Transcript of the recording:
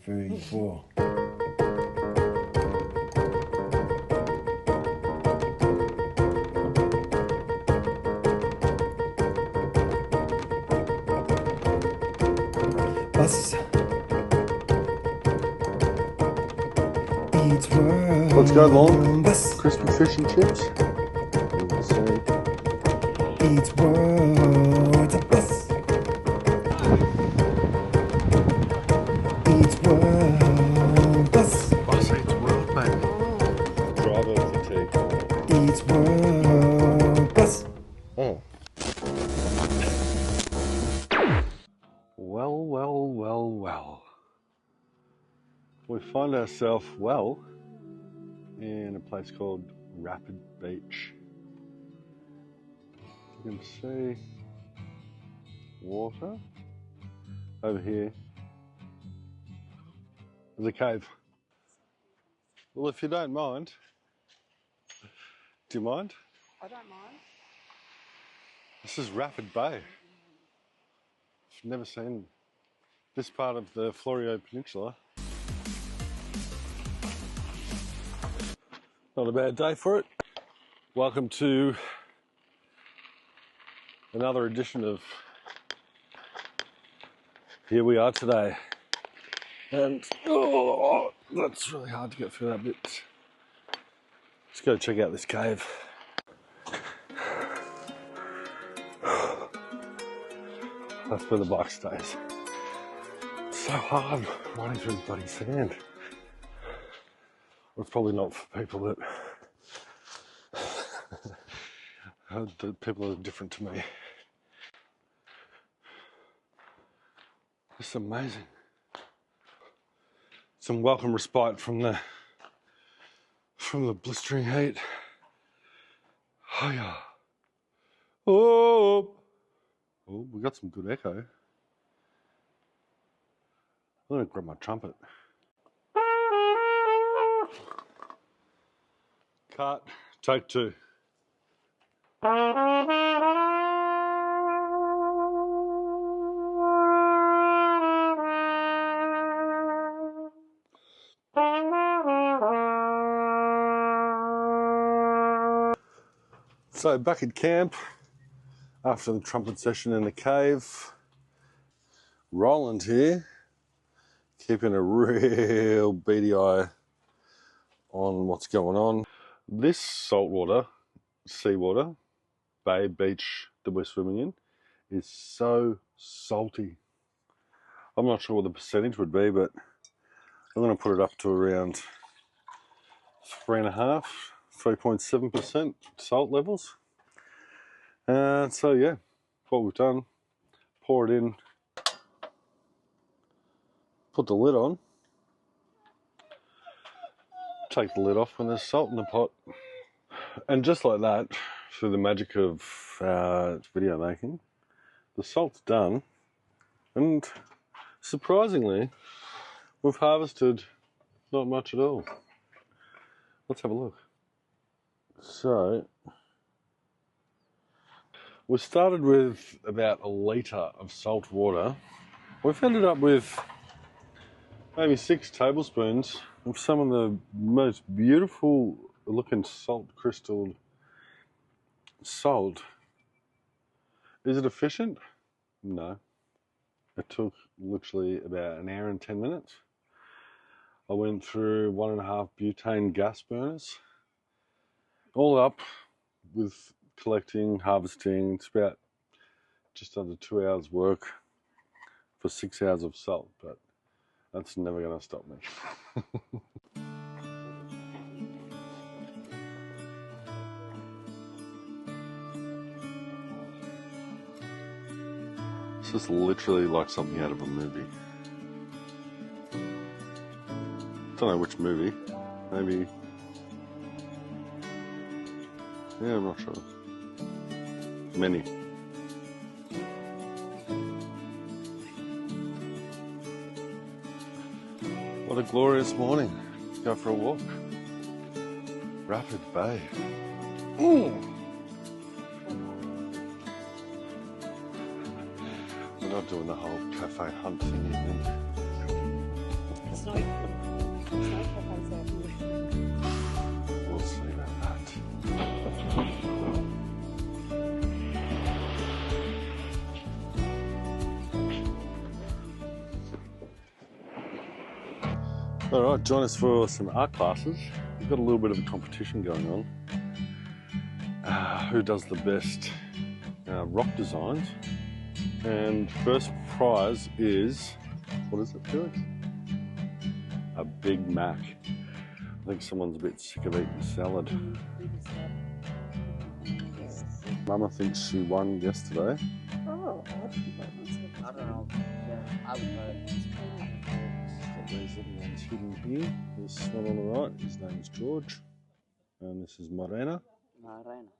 2, 3, 4. Bus. Let's go, Long. Crispy fish and chips. Each word's a bus. Each word bus. Bus eats world, mate. Driver fatigue. Each word bus. Oh. Well, well, well, well. We find ourselves, well, in a place called Rapid Beach. You can see water. Over here, there's a cave. Well, if you don't mind, do you mind? I don't mind. This is Rapid Bay. I've never seen this part of the Florio Peninsula. Not a bad day for it. Welcome to another edition of Here We Are Today. And, oh, that's really hard to get through that bit. Let's go check out this cave. That's where the bike stays. It's so hard riding through the bloody sand. Well, it's probably not for people that people are different to me. It's amazing. Some welcome respite from the blistering heat. Oh yeah. Oh, we got some good echo. I'm gonna grab my trumpet. Cut. Take 2. So back at camp after the trumpet session in the cave. Roland here, keeping a real beady eye on what's going on. This saltwater, seawater, bay, beach that we're swimming in is so salty. I'm not sure what the percentage would be, but I'm going to put it up to around 3.5, 3.7% salt levels. So yeah, what we've done, pour it in, put the lid on, take the lid off when there's salt in the pot. And just like that, through the magic of video making, the salt's done. And surprisingly, we've harvested not much at all. Let's have a look. So, we started with about a litre of salt water. We've ended up with maybe 6 tablespoons of some of the most beautiful looking salt crystalled salt. Is it efficient? No. It took literally about an hour and 10 minutes. I went through 1.5 butane gas burners. All up with collecting, harvesting. It's about just under 2 hours work for 6 hours of salt, but that's never going to stop me. This is literally like something out of a movie. Don't know which movie. Maybe. Yeah, I'm not sure. Many. What a glorious morning. Let's go for a walk. Rapid Bay. Ooh. We're not doing the whole cafe hunt thing again. All right, join us for some art classes. We've got a little bit of a competition going on. Who does the best rock designs? And first prize is, what is it, Felix? A Big Mac. I think someone's a bit sick of eating salad. Mama thinks she won yesterday. Oh, I don't know. Yeah, I would know. These little ones hidden here. There's one on the right. His name's George. And this is Morena. Marina.